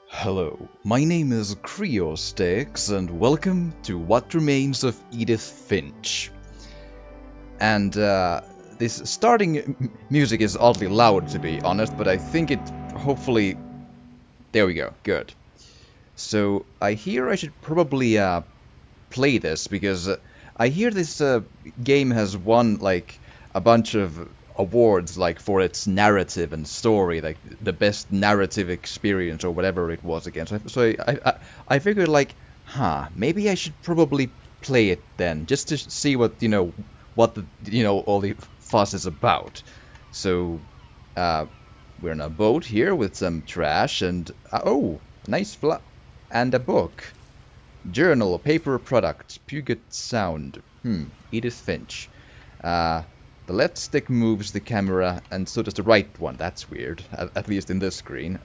Hello, my name is Creostix, and welcome to What Remains of Edith Finch. And this starting music is oddly loud, to be honest, but I think it hopefully. There we go, good. So I hear I should probably play this because I hear this game has won like a bunch of awards like for its narrative and story, like the best narrative experience or whatever it was again. So I figured like, maybe I should probably play it then, just to see what the all the fuss is about. So we're in a boat here with some trash and oh, nice and a book. Journal, paper product, Puget Sound. Edith Finch. The left stick moves the camera, and so does the right one. That's weird, at least in this screen.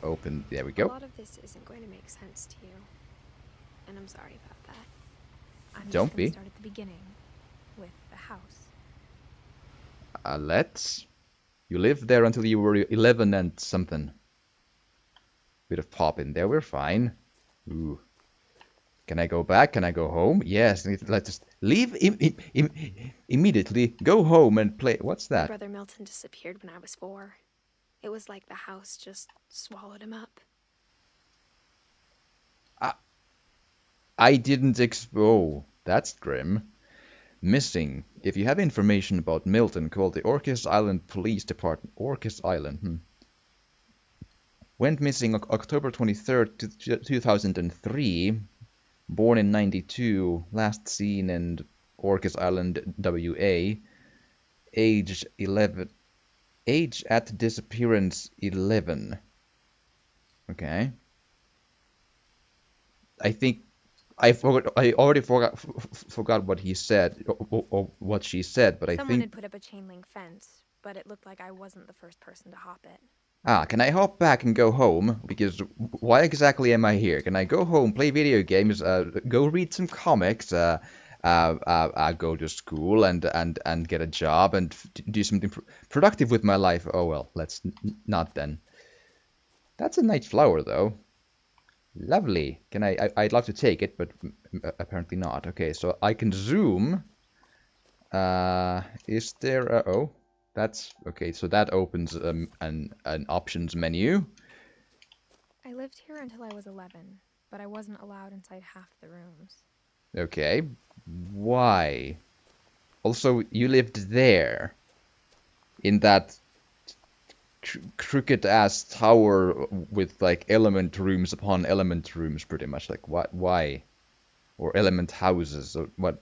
Open, there we A go. lot of this isn't going to make sense to you, and I'm sorry about that. I'm Don't just going be. to start at the beginning, with the house. Let's. You lived there until you were 11 and something. Bit of pop in there, we're fine. Ooh. Can I go back? Can I go home? Yes, let's just leave immediately, go home and play. What's My that? brother Milton disappeared when I was 4. It was like the house just swallowed him up. I didn't oh, that's grim. Missing. If you have information about Milton, call the Orcas Island Police Department. Orcas Island, Went missing October 23rd, 2003. Born in 92. Last seen in Orcas Island, WA. Age 11. Age at disappearance 11. Okay. I think I forgot. I already forgot what he said or what she said, but I Someone think. had put up a chain link fence, but it looked like I wasn't the first person to hop it. Can I hop back and go home? Because why exactly am I here? Can I go home, play video games, go read some comics, go to school and get a job and do something productive with my life? Oh well, let's not then. That's a nice flower though. Lovely. I'd love to take it, but apparently not. Okay, so I can zoom. Is there a... Oh, that's... Okay, so that opens an options menu. I lived here until I was 11, but I wasn't allowed inside half the rooms. Okay, why? Also, you lived there. In that crooked-ass tower with, like, element rooms upon element rooms, pretty much. Like, what? Why? Or element houses, or what?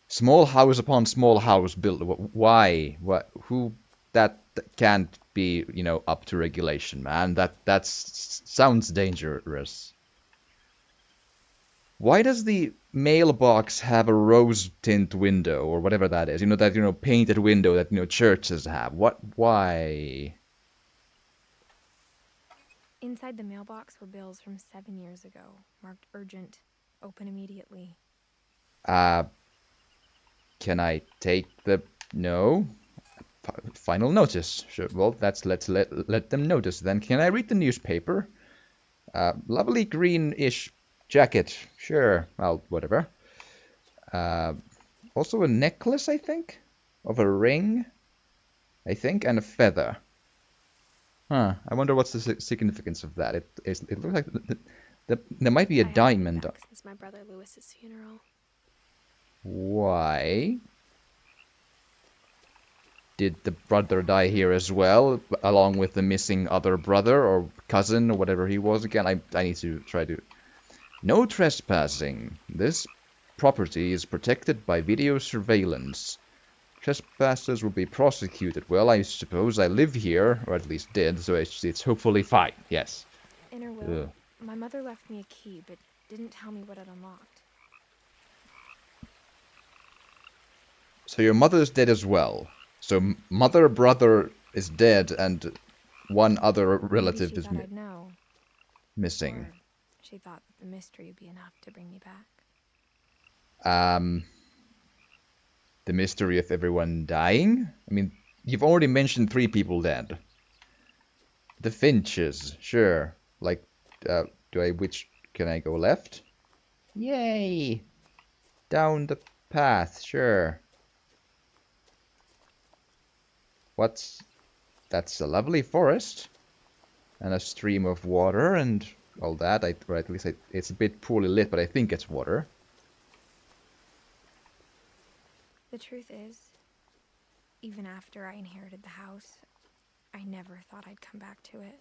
Small house upon small house built. Why? What? Who? That can't be, up to regulation, man. That sounds dangerous. Why does the mailbox have a rose tint window or whatever that is? That painted window that churches have. What? Why? Inside the mailbox were bills from 7 years ago, marked urgent, open immediately. Can I take the no? Final notice. Sure. Well, let's let them notice then. Can I read the newspaper? Lovely greenish jacket. Sure. Well, whatever. Also a necklace, I think, of a ring, I think, and a feather. Huh. I wonder what's the significance of that. It looks like there might be a I haven't been diamond. back since my brother Lewis's funeral. Why? Did the brother die here as well, along with the missing other brother or cousin or whatever he was again? I need to try to... No trespassing. This property is protected by video surveillance. Trespassers will be prosecuted. Well, I suppose I live here, or at least did, so it's hopefully fine. Yes. In her will, my mother left me a key, but didn't tell me what it unlocked. So your mother's dead as well. So mother, brother is dead, and one other relative Maybe she is thought I'd know. missing. Or she thought that the mystery would be enough to bring me back. The mystery of everyone dying? I mean, you've already mentioned 3 people dead. The Finches, sure. Like, Can I go left? Yay! Down the path, sure. That's a lovely forest. And a stream of water and all that. Or at least it's a bit poorly lit, but I think it's water. The truth is, even after I inherited the house, I never thought I'd come back to it.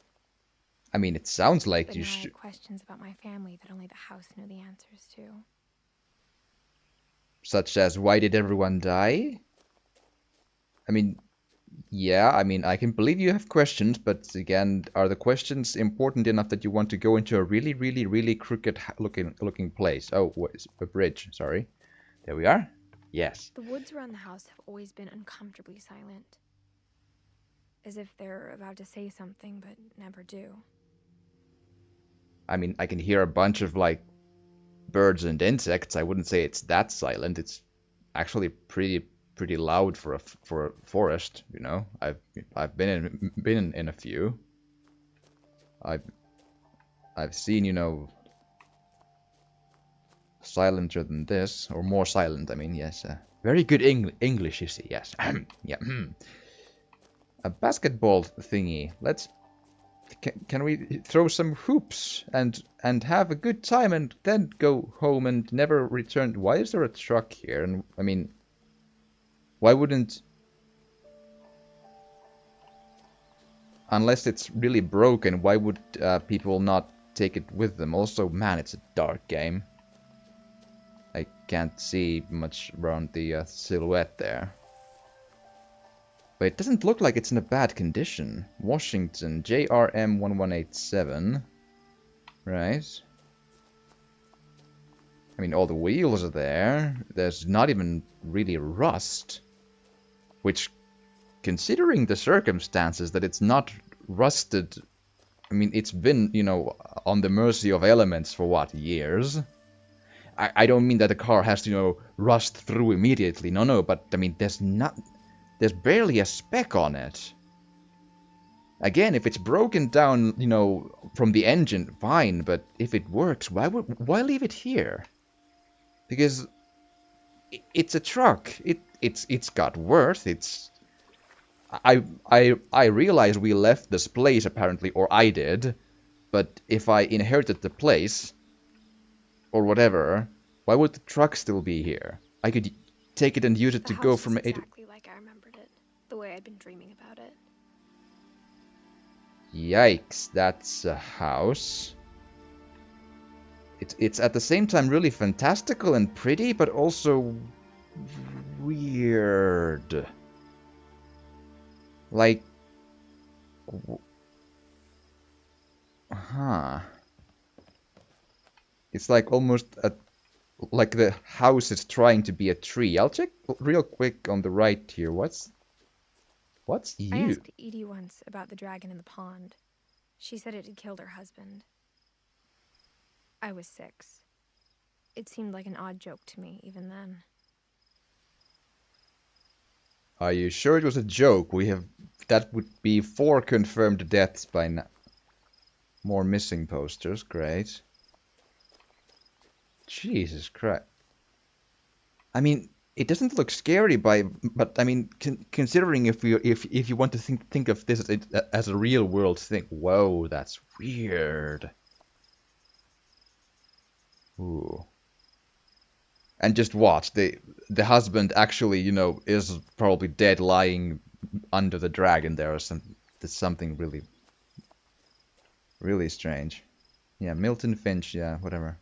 I mean, it sounds like but you now I should. had questions about my family that only the house knew the answers to. Such as, why did everyone die? I mean, yeah, I mean, I can believe you have questions, but again, are the questions important enough that you want to go into a really, really, really crooked looking place? Oh, what is a bridge? Sorry. There we are. Yes. The woods around the house have always been uncomfortably silent. As if they're about to say something, but never do. I mean, I can hear a bunch of, like, birds and insects. I wouldn't say it's that silent. It's actually pretty loud for a forest, you know. I've been in a few. I've seen, you know, silenter than this, or more silent. I mean, yes. Very good English, you see. Yes. Yeah. A basketball thingy. Can we throw some hoops and have a good time and then go home and never return? Why is there a truck here? And I mean, why wouldn't... Unless it's really broken, why would people not take it with them? Also, man, it's a dark game. I can't see much around the silhouette there. But it doesn't look like it's in a bad condition. Washington, JRM 1187. Right. I mean, all the wheels are there. There's not even really rust. Which, considering the circumstances that it's not rusted... I mean, it's been, you know, on the mercy of elements for what, years? I don't mean that the car has to, you know, rust through immediately. No, but, I mean, there's barely a speck on it. Again, if it's broken down, you know, from the engine, fine, but if it works, why leave it here? Because it's a truck. It's got worth. I realize we left this place apparently, or I did, but if I inherited the place or whatever, why would the truck still be here? I could take it and use it to go from A to... exactly like I remembered it, the way I'd been dreaming about it. Yikes, that's a house. It's at the same time really fantastical and pretty, but also weird. Like... Huh. It's like almost like the house is trying to be a tree. I'll check real quick on the right here. What's you? I asked Edie once about the dragon in the pond. She said it had killed her husband. I was 6. It seemed like an odd joke to me, even then. Are you sure it was a joke? That would be 4 confirmed deaths by now. More missing posters, great. Jesus Christ. I mean, it doesn't look scary but I mean, considering if you want to think of this as a real world thing, whoa, that's weird. Ooh. And just watch, the husband actually, you know, is probably dead, lying under the dragon there or something. There's something really strange. Yeah, Milton Finch, yeah, whatever.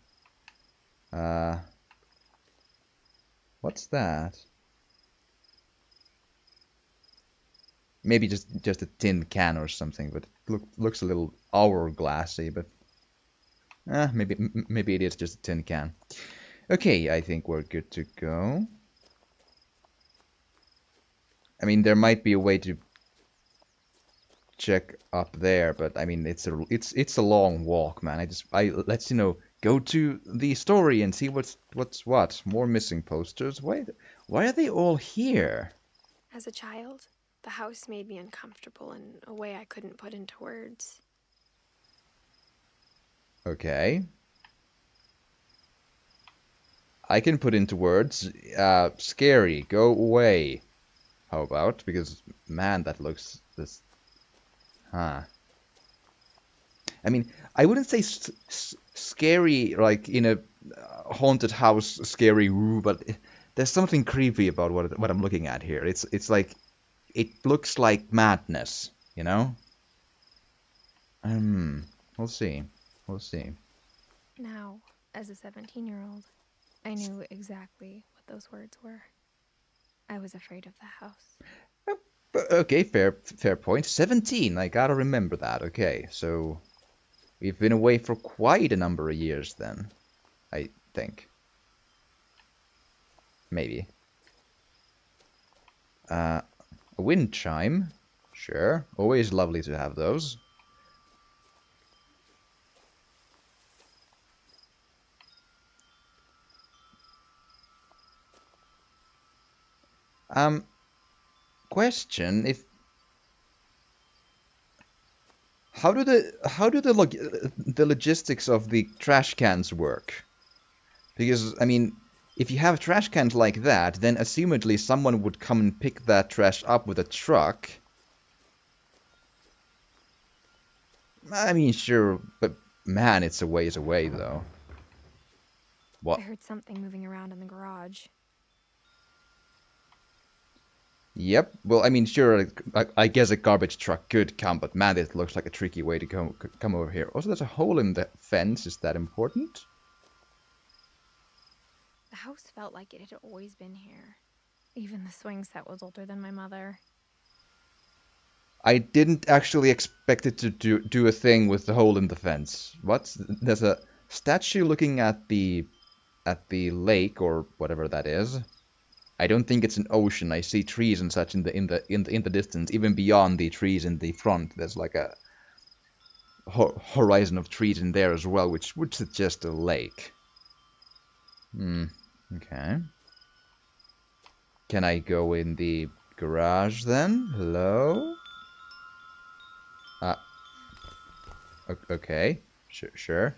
What's that? Maybe just a tin can or something, but it looks a little hourglassy, but maybe it is just a tin can. Okay, I think we're good to go. I mean, there might be a way to check up there, but I mean, it's a long walk, man. Let's, you know, go to the story and see what's what. More missing posters. Why are they all here? As a child, the house made me uncomfortable in a way I couldn't put into words. Okay. I can put into words, scary, go away. How about? Because, man, that looks this. Huh. I mean, I wouldn't say scary, like in a haunted house, scary, ooh, but there's something creepy about what I'm looking at here. It's like it looks like madness, you know? Hmm. We'll see. We'll see. Now, as a 17-year-old, I knew exactly what those words were. I was afraid of the house. Okay, fair point. 17, I gotta remember that. Okay, so we've been away for quite a number of years then, I think. Maybe. A wind chime. Sure, always lovely to have those. Question, if how do the logistics of the trash cans work? Because I mean, if you have trash cans like that, then assumedly someone would come and pick that trash up with a truck. I mean, sure, but man, it's a ways away though. What? I heard something moving around in the garage. Yep. Well, I mean, sure. I guess a garbage truck could come, but man, it looks like a tricky way to come over here. Also, there's a hole in the fence. Is that important? The house felt like it had always been here. Even the swing set was older than my mother. I didn't actually expect it to do a thing with the hole in the fence. What? There's a statue looking at the lake or whatever that is. I don't think it's an ocean. I see trees and such in the distance. Even beyond the trees in the front, there's like a horizon of trees in there as well, which would suggest a lake. Okay. Can I go in the garage then? Hello? Okay. Sure.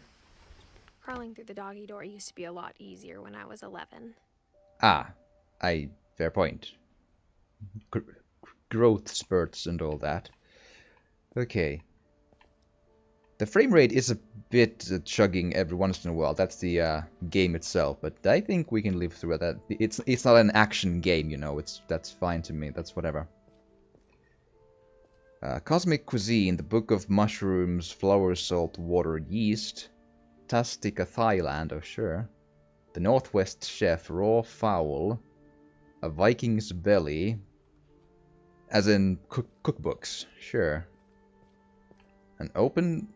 Crawling through the doggy door used to be a lot easier when I was 11. Fair point. Growth spurts and all that. Okay. The frame rate is a bit chugging every once in a while. That's the game itself, but I think we can live through that. It's not an action game, you know. That's fine to me. That's whatever. Cosmic Cuisine, the Book of Mushrooms, Flour, Salt, Water, Yeast. Tastica, Thailand, oh sure. The Northwest Chef, Raw Fowl. A Viking's Belly. As in cookbooks, sure. An open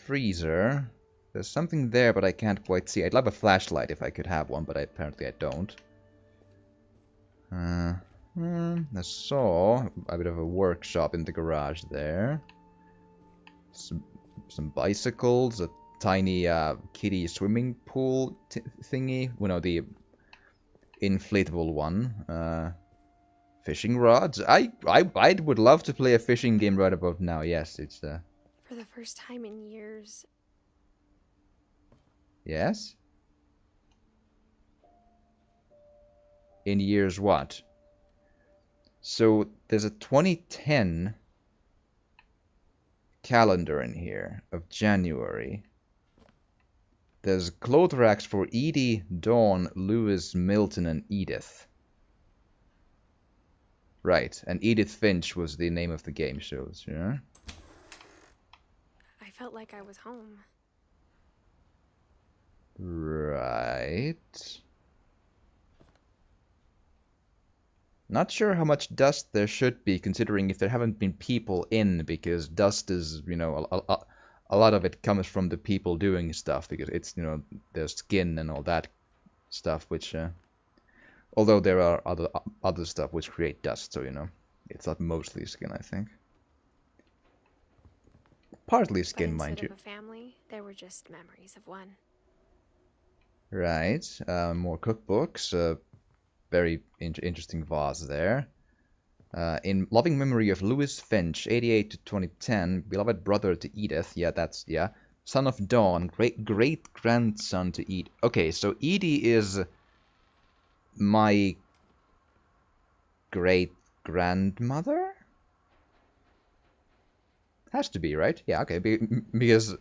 freezer. There's something there, but I can't quite see. I'd love a flashlight if I could have one, but apparently I don't. I saw a bit of a workshop in the garage there. Some bicycles, a tiny kiddie swimming pool thingy. Well, no, the inflatable one. Fishing rods. I would love to play a fishing game right about now. Yes, it's For the first time in years. Yes? In years what? So there's a 2010 calendar in here of January. There's clothes racks for Edie, Dawn, Lewis, Milton, and Edith. Right, and Edith Finch was the name of the game shows, yeah? I felt like I was home. Right. Not sure how much dust there should be, considering if there haven't been people in, because dust is, you know, a lot of it comes from the people doing stuff, because it's, you know, their skin and all that stuff, which, although there are other stuff which create dust, so, you know, it's not mostly skin, I think. Partly skin, mind you. But instead of a family, there were just memories of one. Right, more cookbooks, very interesting vase there. In loving memory of Louis Finch, 88 to 2010, beloved brother to Edith. Yeah, Son of Dawn, great-grandson to Edie. Okay, so Edie is my great-grandmother? Has to be, right? Yeah, okay, because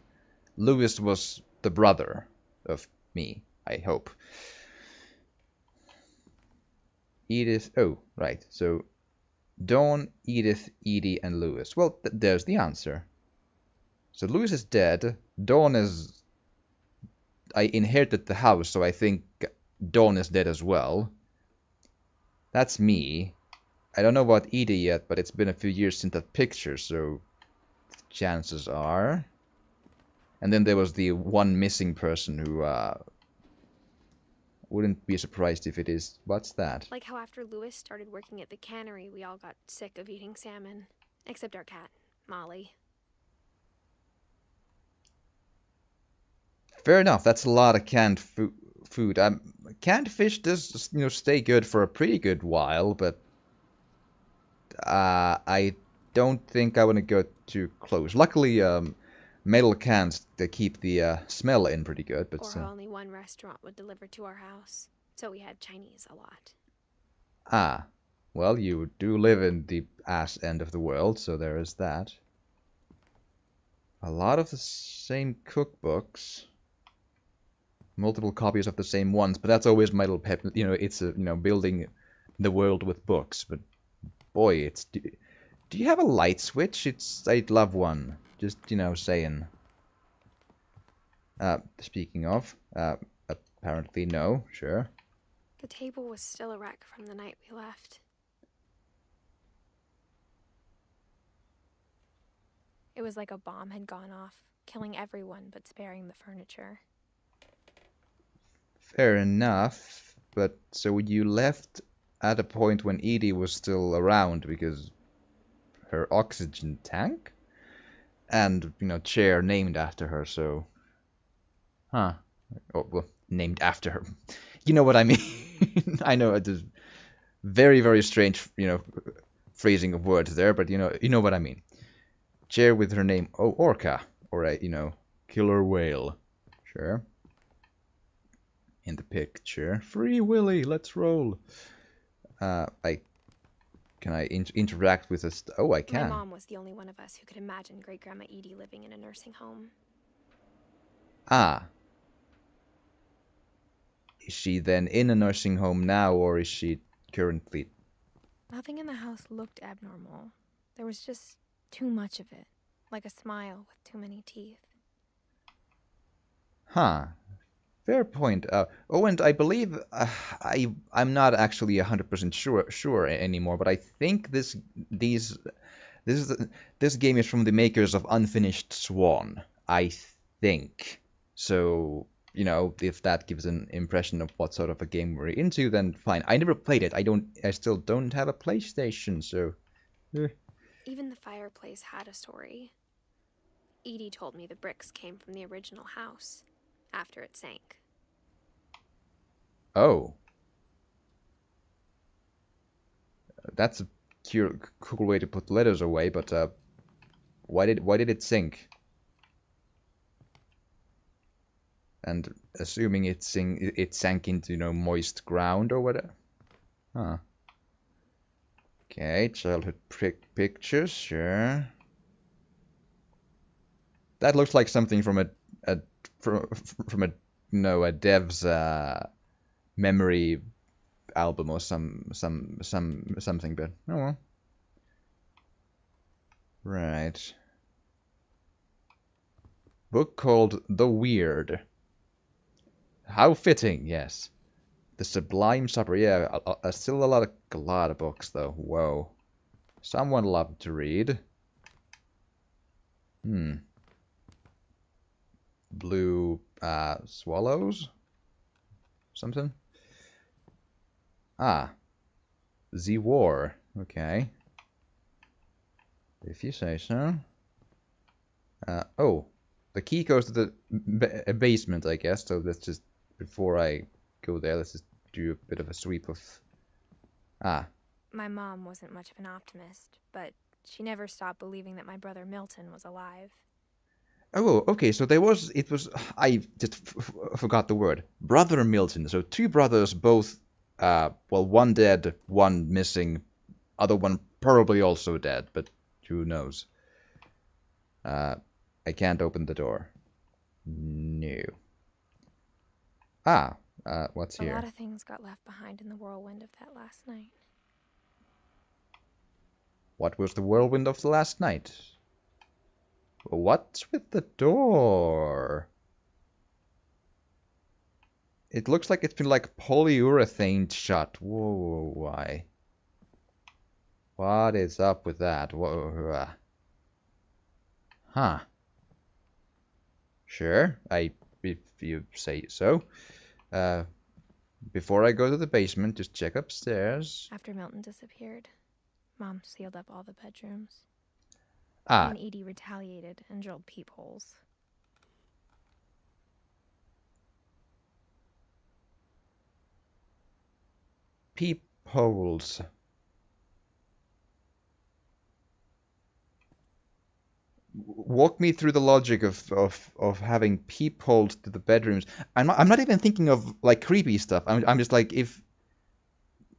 Lewis was the brother of me, I hope. Edith, oh, right, so Dawn, Edith, Edie, and Lewis. Well, there's the answer. So Lewis is dead, Dawn is... I inherited the house, so I think Dawn is dead as well. That's me. I don't know about Edie yet, but it's been a few years since that picture, so chances are. And then there was the one missing person who wouldn't be surprised if it is. What's that? Like how after Lewis started working at the cannery, we all got sick of eating salmon. Except our cat, Molly. Fair enough. That's a lot of canned food. Canned fish does, stay good for a pretty good while, but I don't think I want to go too close. Luckily, metal cans, they keep the smell in pretty good. But or only one restaurant would deliver to our house, so we had Chinese a lot. Ah, well, you do live in the ass end of the world, so there is that. A lot of the same cookbooks. Multiple copies of the same ones, but that's always my little pet. It's building the world with books. But boy, it's. Do you have a light switch? I'd love one. Just saying. Speaking of, apparently no. Sure. The table was still a wreck from the night we left. It was like a bomb had gone off, killing everyone but sparing the furniture. Fair enough, but so you left at a point when Edie was still around because her oxygen tank? And, chair named after her, so... Huh. Oh, well, named after her. You know what I mean? I know it is very, very strange, phrasing of words there, but you know what I mean. Chair with her name, oh, Orca, or a, killer whale. Sure. In the picture. Free Willy, let's roll. Can I interact with this? Oh, I can. My mom was the only one of us who could imagine Great-Grandma Edie living in a nursing home. Ah. Is she then in a nursing home now, or is she currently... Nothing in the house looked abnormal. There was just too much of it. Like a smile with too many teeth. Huh. Fair point. Oh, and I believe I'm not actually 100% sure anymore, but I think this game is from the makers of Unfinished Swan. I think so. If that gives an impression of what sort of a game we're into, then fine. I never played it. I still don't have a PlayStation, so. Even the fireplace had a story. Edie told me the bricks came from the original house. After it sank. Oh. That's a cool way to put letters away, but why did it sink? And assuming it sank into, moist ground or whatever. Huh. Okay, childhood pictures, sure. That looks like something from a dev's memory album or something, but oh well. Right. Book called The Weird. How fitting, yes. The Sublime Supper, yeah, still a lot of books though. Whoa. Someone loved to read. Blue swallows? Something? Ah. The War. Okay. If you say so. Oh. The key goes to the basement, I guess. So let's just, before I go there, let's just do a bit of a sweep of... Ah. My mom wasn't much of an optimist, but she never stopped believing that my brother Milton was alive. Oh, okay, so it was, I just forgot the word. Brother Milton. So two brothers, both, well, one dead, one missing, other one probably also dead, but who knows. I can't open the door. No. Ah, what's A lot here? of things got left behind in the whirlwind of that last night. What was the whirlwind of the last night? What's with the door? It looks like it's been like polyurethane shut. Whoa, why? What is up with that? Whoa, huh. Sure, if you say so. Before I go to the basement, just check upstairs. After Milton disappeared, Mom sealed up all the bedrooms. Ah, And Edie retaliated and drilled peepholes. peepholes. Walk me through the logic of having peepholes to the bedrooms. I'm not even thinking of like creepy stuff. I'm just like, if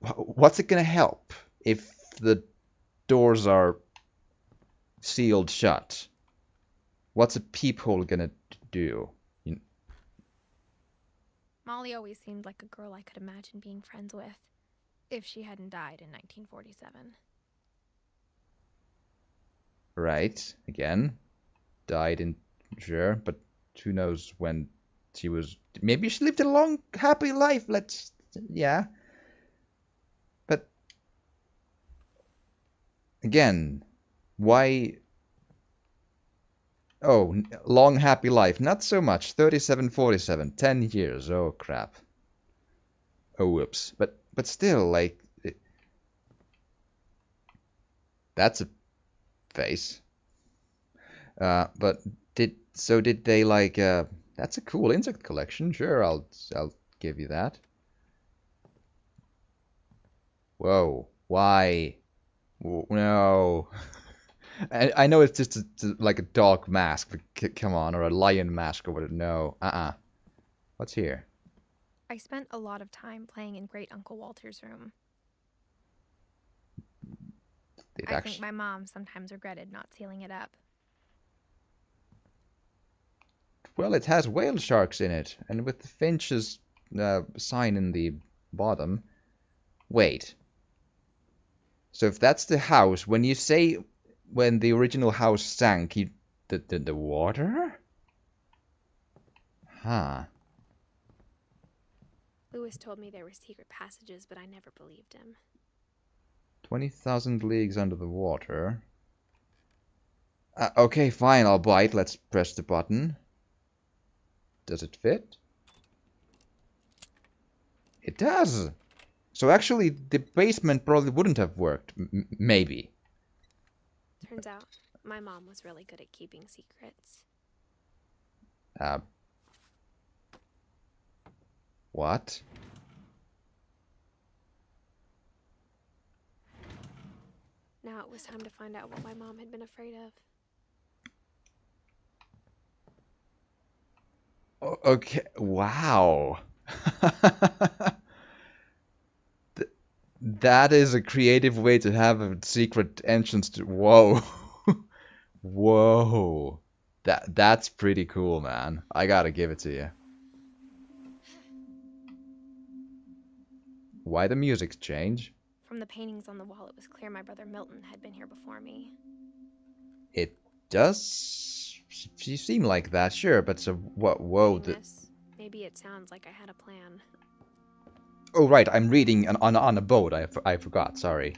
what's it gonna help if the doors are sealed shut? What's a peephole gonna do? Molly always seemed like a girl I could imagine being friends with, if she hadn't died in 1947. Right, again, died in, sure, but who knows when she was. Maybe she lived a long, happy life. Yeah. But again, why? Oh, long, happy life. Not so much. 37, 47, 10 years. Oh, crap. Oh, whoops. But still, like, that's a face. But did they like? That's a cool insect collection. Sure, I'll give you that. Whoa, why? No. I know it's just like a dog mask, but come on, or a lion mask or whatever. No, What's here? I spent a lot of time playing in Great Uncle Walter's room. I think my mom sometimes regretted not sealing it up. Well, it has whale sharks in it, and with the Finch's sign in the bottom. Wait. So if that's the house, when you say when the original house sank, the water? Huh. Lewis told me there were secret passages, but I never believed him. 20,000 leagues under the water. Okay, fine, I'll bite. Let's press the button. Does it fit? It does! So actually, the basement probably wouldn't have worked. Maybe. Turns out, my mom was really good at keeping secrets. What? Now it was time to find out what my mom had been afraid of. Okay, wow. That is a creative way to have a secret entrance to. Whoa. Whoa. That's pretty cool, man. I gotta give it to you. Why the music change? From the paintings on the wall, it was clear my brother Milton had been here before me. It does seem like that, sure, but so what? Whoa. Maybe it sounds like I had a plan. Oh, right, I'm reading on a boat. I forgot, sorry.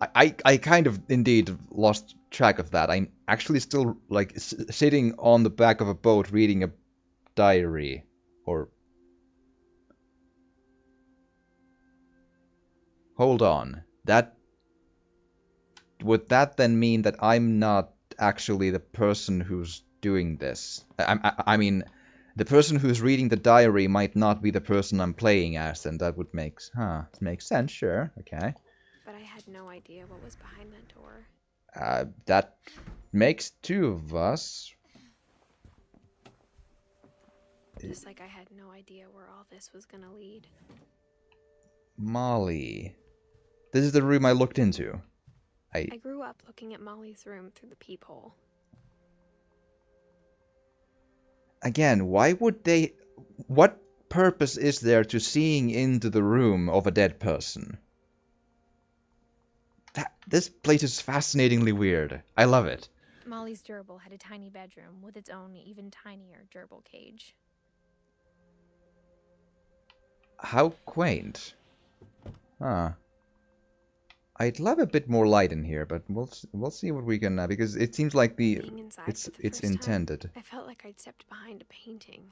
I kind of indeed lost track of that. I'm actually still, like, sitting on the back of a boat reading a diary. Or... Hold on. Would that then mean that I'm not actually the person who's doing this? I mean... The person who's reading the diary might not be the person I'm playing as, and that would make sense, sure, okay. But I had no idea what was behind that door. That makes two of us. Just like I had no idea where all this was gonna lead. Molly. This is the room I looked into. I grew up looking at Molly's room through the peephole. Again, why would they... What purpose is there to seeing into the room of a dead person? This place is fascinatingly weird. I love it. Molly's gerbil had a tiny bedroom with its own even tinier gerbil cage. How quaint. Huh. I'd love a bit more light in here, but we'll see what we can because it seems like it's intended. I felt like I'd stepped behind a painting.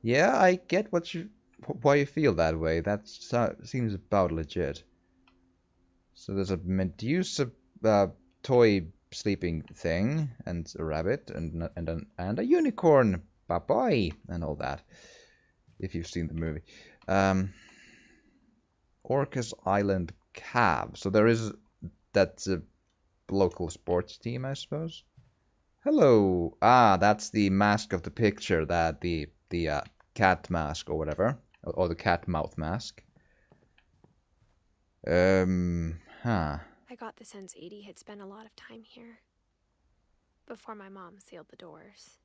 Yeah, I get why you feel that way. That seems about legit. So there's a Medusa toy sleeping thing, and a rabbit, and a unicorn, bye-bye, and all that. If you've seen the movie. Orcas Island Cab. So that's a local sports team, I suppose. Hello. Ah, that's the mask of the picture, that the cat mask or whatever, or the cat mouth mask. I got the sense Edie had spent a lot of time here before my mom sealed the doors.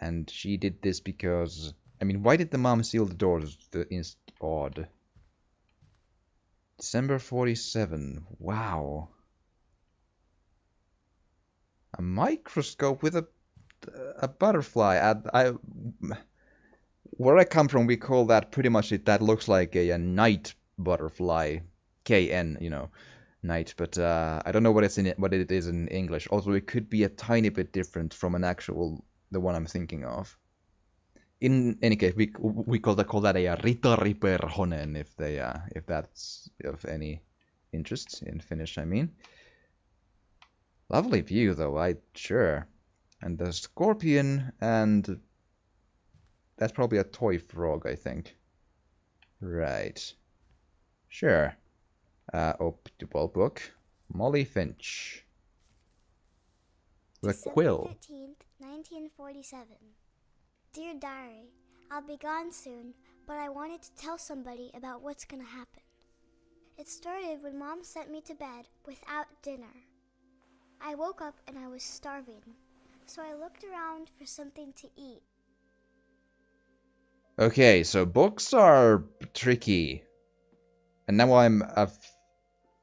And she did this because... I mean, why did the mom seal the doors? It's odd. December 47. Wow. A microscope with a butterfly. Where I come from, we call that pretty much it. That looks like a night butterfly. KN, you know, night. But I don't know what it is in English. Also, it could be a tiny bit different from the one I'm thinking of. In any case, we call that a ritariperhonen if that's of any interest in Finnish, I mean. Lovely view though, sure. And the scorpion, and that's probably a toy frog, I think. Right. Sure. Optical book. Molly Finch. The Quill. December 13th, 1947. Dear Diary, I'll be gone soon, but I wanted to tell somebody about what's gonna happen. It started when Mom sent me to bed without dinner. I woke up and I was starving, so I looked around for something to eat. Okay, so books are tricky. And now I'm a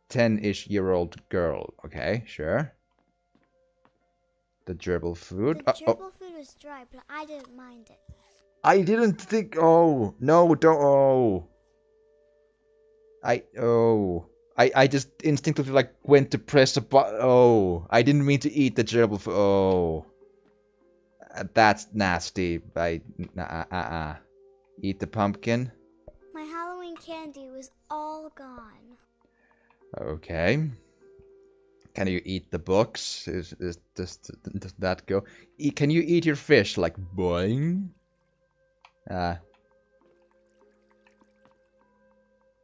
10-ish-year-old girl. Okay, sure. The gerbil food. The gerbil food was dry, but I didn't mind it. I didn't think... Oh, no, don't... Oh. I just instinctively, went to press a button. Oh. I didn't mean to eat the gerbil food. Oh. That's nasty. Eat the pumpkin. My Halloween candy was all gone. Okay. Can you eat the books? Does that go? Can you eat your fish? Like, boing?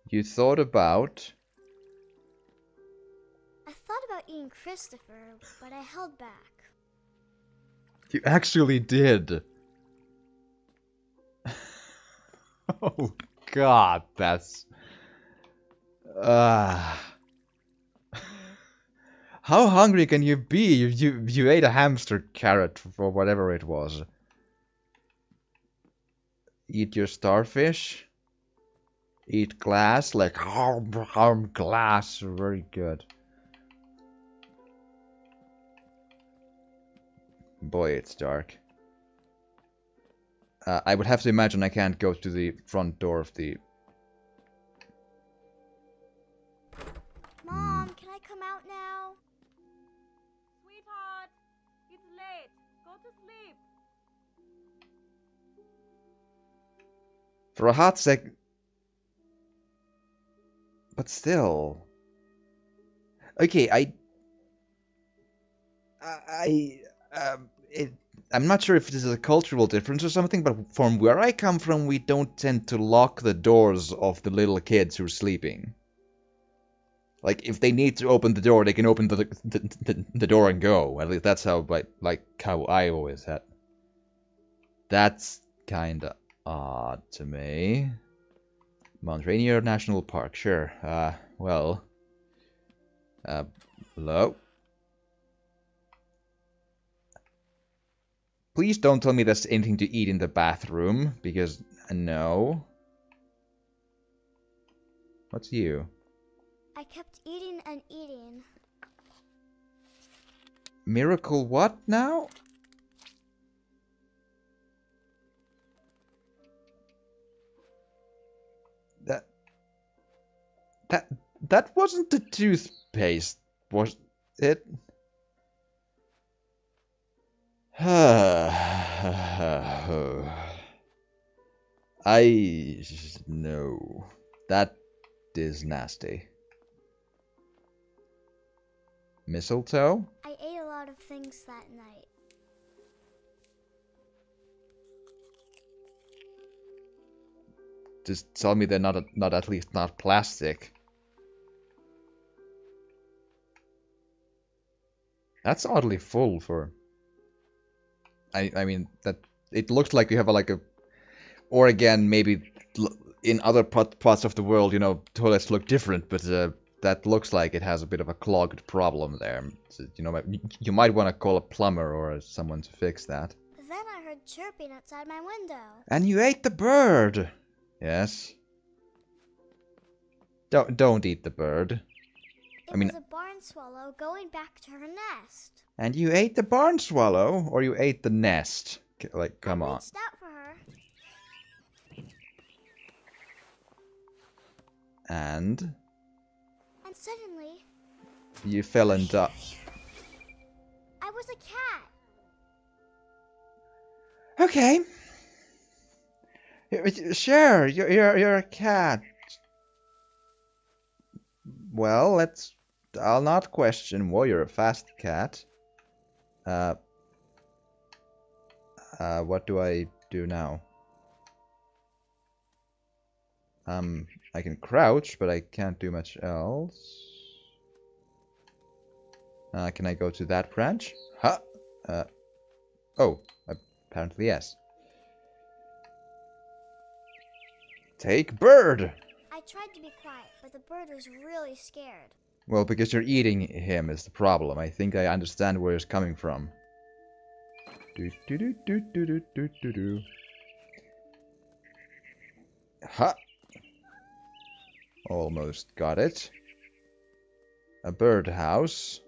You thought about... I thought about eating Christopher, but I held back. You actually did. Oh, God, that's... How hungry can you be? You ate a hamster carrot for whatever it was. Eat your starfish. Eat glass, like glass. Very good. Boy, it's dark. I would have to imagine I can't go to the front door of the... Mom, can I come out now? Sweetheart, it's late. Go to sleep. For a hot sec... But still... Okay, I'm not sure if this is a cultural difference or something, but from where I come from, we don't tend to lock the doors of the little kids who are sleeping. Like, if they need to open the door, they can open the door and go. At least that's how, how I always had. That's kinda odd to me. Mount Rainier National Park, sure. Well. Hello? Please don't tell me there's anything to eat in the bathroom, because no. What's you? I kept eating and eating. Miracle what now? That wasn't the toothpaste, was it? I know. That is nasty. Mistletoe? I ate a lot of things that night. Just tell me they're not at least not plastic. That's oddly full for. I mean that it looks like you have or again maybe in other parts of the world, you know, toilets look different, but that looks like it has a bit of a clogged problem there. So, you know, you might want to call a plumber or someone to fix that. Then I heard chirping outside my window. And you ate the bird. Yes. Don't eat the bird. It was a barn swallow going back to her nest. And you ate the barn swallow, or you ate the nest? Like, come on. I reached out for her. And suddenly, you fell and died. I was a cat. Okay. Sure, you're a cat. Well, I'll not question. Well, you're a fast cat. What do I do now? I can crouch, but I can't do much else. Can I go to that branch? Huh? Oh, apparently yes. Take bird! I tried to be quiet, but the bird was really scared. Well, because you're eating him is the problem. I think I understand where it's coming from. Ha! Almost got it. A birdhouse.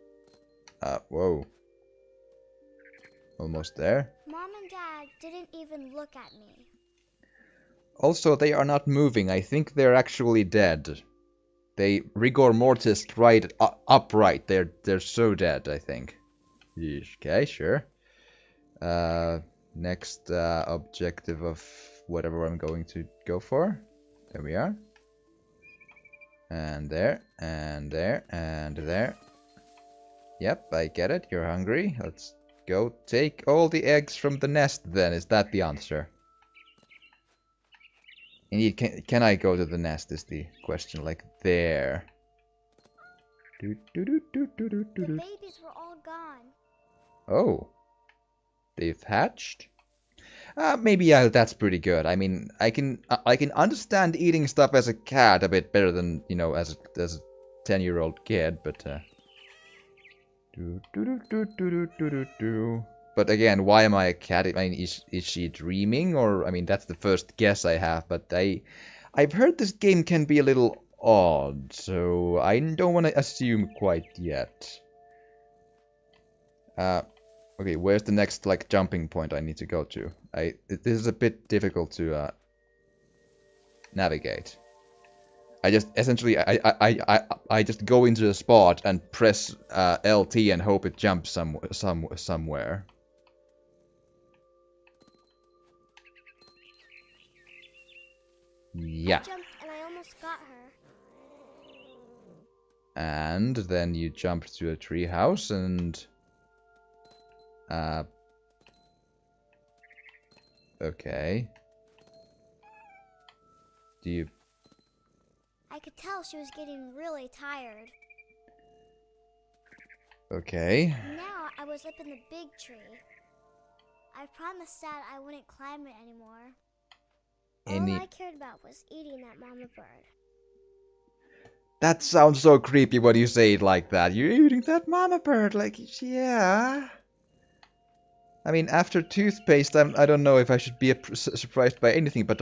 Whoa. Almost there. Mom and Dad didn't even look at me. Also, they are not moving. I think they're actually dead. They rigor mortis right upright. They're so dead, I think. Okay, sure. Next objective of whatever I'm going to go for. There we are. And there, and there, and there. Yep, I get it. You're hungry. Let's go take all the eggs from the nest then. Is that the answer? Indeed, can I go to the nest is the question. Like, there. The babies were all gone. Oh. They've hatched? Maybe that's pretty good. I mean, I can understand eating stuff as a cat a bit better than, you know, as a 10-year-old kid, but But again, why am I a cat? I mean, is she dreaming? Or, I mean, that's the first guess I have, but I've heard this game can be a little odd, so I don't want to assume quite yet. Okay, where's the next, like, jumping point I need to go to? This is a bit difficult to navigate. I just essentially I just go into a spot and press LT and hope it jumps somewhere. Yeah. I jumped and I almost got her. And then you jump to a tree house and okay. Do you? I could tell she was getting really tired. Okay. Now I was up in the big tree. I promised Dad I wouldn't climb it anymore. Any... All I cared about was eating that mama bird. That sounds so creepy when you say it like that. You're eating that mama bird, like, yeah. I mean, after toothpaste, I don't know if I should be surprised by anything, but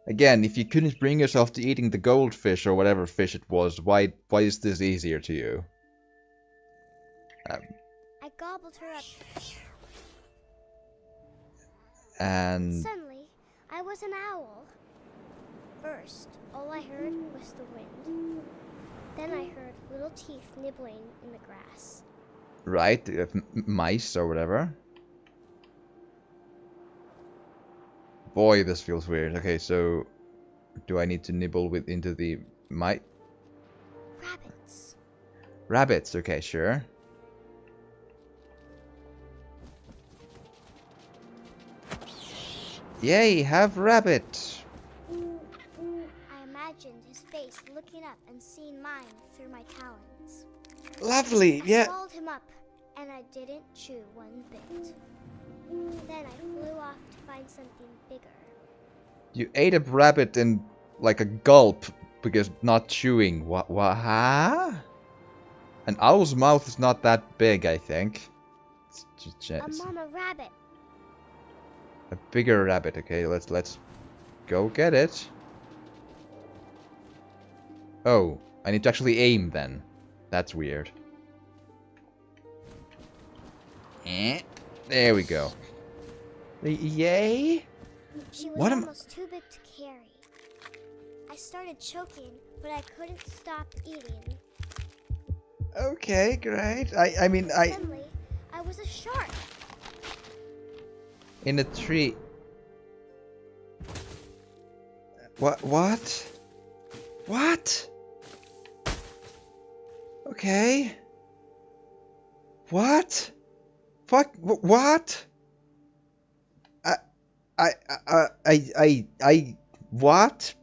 again, if you couldn't bring yourself to eating the goldfish or whatever fish it was, why is this easier to you? I gobbled her up. And... Suddenly, I was an owl. First, all I heard was the wind. Then I heard little teeth nibbling in the grass. Right, mice or whatever. Boy, this feels weird. Okay, so... Do I need to nibble into the mice? Rabbits. Rabbits, okay, sure. Yay, have rabbit! I imagined his face looking up and seeing mine through my talons. Lovely, I yeah. swallowed him up, and I didn't chew one bit. Then I flew off to find something bigger. You ate a rabbit in like a gulp because not chewing. What? Huh? An owl's mouth is not that big, I think. A mama rabbit. A bigger rabbit. Okay, let's go get it. Oh, I need to actually aim then. That's weird. There we go. Yay! She was almost too big to carry. I started choking, but I couldn't stop eating. Okay, great. I mean, Suddenly, I was a shark. In a tree. What? What? Okay. What? Fuck. What? What?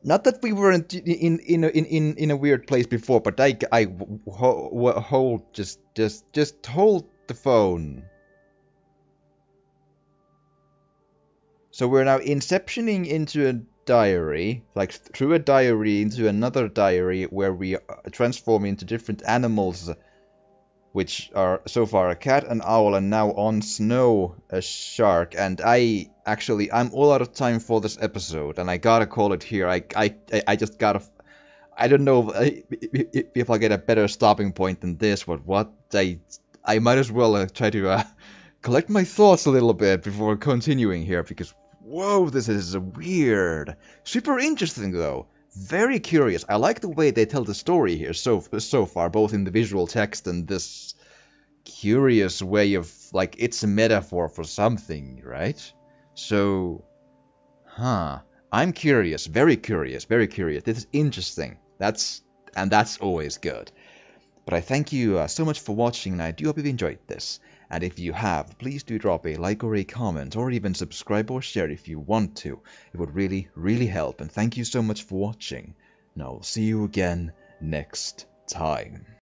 Not that we weren't in a weird place before, but just hold the phone. So we're now inceptioning into a diary, like through a diary into another diary, where we transform into different animals, which are so far a cat, an owl, and now on Snow, a shark. And I'm all out of time for this episode, and I gotta call it here. I just gotta... I don't know if I'll get a better stopping point than this, but what? I might as well try to collect my thoughts a little bit before continuing here, because, whoa, this is weird. Super interesting, though. Very curious. I like the way they tell the story here so far, both in the visual text and this curious way of, like, it's a metaphor for something, right? So, I'm curious, very curious, very curious. This is interesting. That's always good. But I thank you so much for watching, and I do hope you've enjoyed this. And if you have, please do drop a like or a comment, or even subscribe or share if you want to. It would really, really help. And thank you so much for watching. And I'll see you again next time.